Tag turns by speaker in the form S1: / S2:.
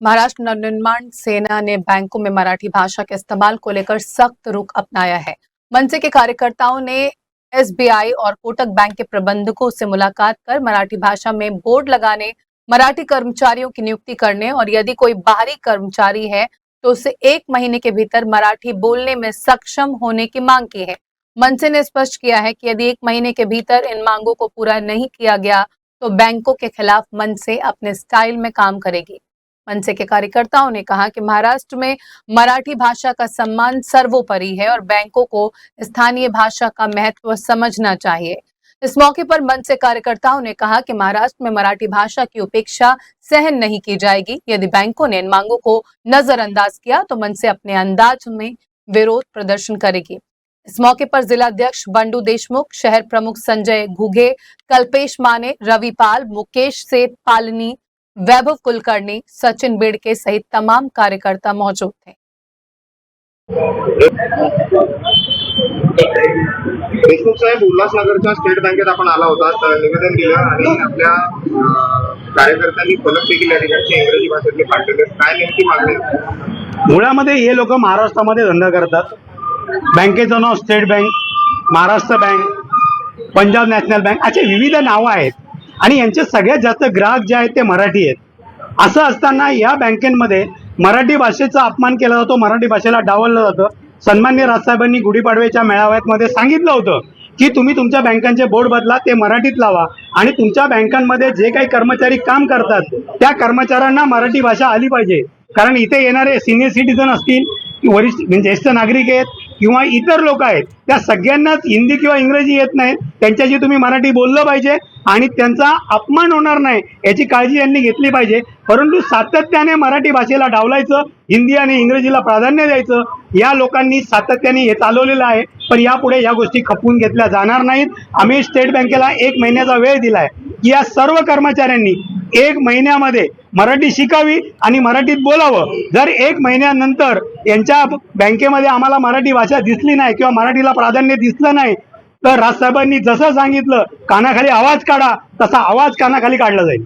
S1: महाराष्ट्र नवनिर्माण सेना ने बैंकों में मराठी भाषा के इस्तेमाल को लेकर सख्त रुख अपनाया है। मनसे के कार्यकर्ताओं ने एसबीआई और कोटक बैंक के प्रबंधकों से मुलाकात कर मराठी भाषा में बोर्ड लगाने, मराठी कर्मचारियों की नियुक्ति करने और यदि कोई बाहरी कर्मचारी है तो उसे 1 महीने के भीतर मराठी बोलने में सक्षम होने की मांग की है। मनसे ने स्पष्ट किया है कि यदि 1 महीने के भीतर इन मांगों को पूरा नहीं किया गया तो बैंकों के खिलाफ मनसे अपने स्टाइल में काम करेगी। मनसे के कार्यकर्ताओं ने कहा कि महाराष्ट्र में मराठी भाषा का सम्मान सर्वोपरि है और बैंकों को स्थानीय भाषा का महत्व समझना चाहिए। इस मौके पर मनसे कार्यकर्ताओं ने कहा कि महाराष्ट्र में मराठी भाषा की उपेक्षा सहन नहीं की जाएगी। यदि बैंकों ने इन मांगों को नजरअंदाज किया तो मनसे अपने अंदाज में विरोध प्रदर्शन करेगी। इस मौके पर जिलाध्यक्ष बंडू देशमुख, शहर प्रमुख संजय घुगे, कल्पेश माने, रविपाल, मुकेश सेठ पालनी, वैभव कुलकर्णी, सचिन बेड़के सहित तमाम कार्यकर्ता मौजूद थे।
S2: देशमुख साहेब, उल्हासनगरच्या स्टेट बँकेत आपण आला होता, तर निवेदन दिलं आणि आपल्या कार्यकर्त्यांनी फलक देखील या ठिकाणी इंग्रजी भाषेतले पाठवले। काय नेमकी मागणी?
S3: मुळामध्ये हे लोक महाराष्ट्रामध्ये धंदा करतात। बँकेचं नाव state bank, Maharashtra bank, Punjab national bank असे विविध नावं आहेत आणि यांचे सगळ्यात जास्त ग्राहक जे आहेत ते मराठी आहेत। असं असताना या बँकेमध्ये मराठी भाषेचा अपमान केला जातो, मराठी भाषेला डावललं जातं। सन्माननीय राजसाहेबांनी गुढीपाडव्याच्या मेळाव्यामध्ये सांगितलं होतं की तुम्ही तुमच्या बँकांचे बोर्ड बदला, ते मराठीत लावा आणि तुमच्या बँकांमध्ये जे काही कर्मचारी काम करतात त्या कर्मचाऱ्यांना मराठी भाषा आली पाहिजे। कारण इथे येणारे सिनियर सिटीजन असतील, वरिष्ठ म्हणजे ज्येष्ठ नागरिक आहेत किंवा इतर लोक आहेत, त्या सगळ्यांनाच हिंदी किंवा इंग्रजी येत नाही, त्यांच्याशी तुम्ही मराठी बोललं पाहिजे आणि त्यांचा अपमान होणार नाही याची काळजी यांनी घेतली पाहिजे। परंतु सातत्याने मराठी भाषेला डावलायचं, हिंदी आणि इंग्रजीला प्राधान्य द्यायचं या लोकांनी सातत्याने हे चालवलेलं आहे। पण यापुढे या गोष्टी खपवून घेतल्या जाणार नाहीत। आम्ही स्टेट बँकेला 1 महिन्याचा वेळ दिलाय की या सर्व कर्मचाऱ्यांनी 1 महिन्यामध्ये मराठी शिकावी आणि मराठीत बोलावं। जर 1 महिन्यानंतर यांच्या बँकेमध्ये आम्हाला मराठी भाषा दिसली नाही किंवा मराठीला प्राधान्य दिसलं नाही तर राजसाहेबांनी जसं सांगितलं कानाखाली आवाज काढा, तसा आवाज कानाखाली काढला जाईल।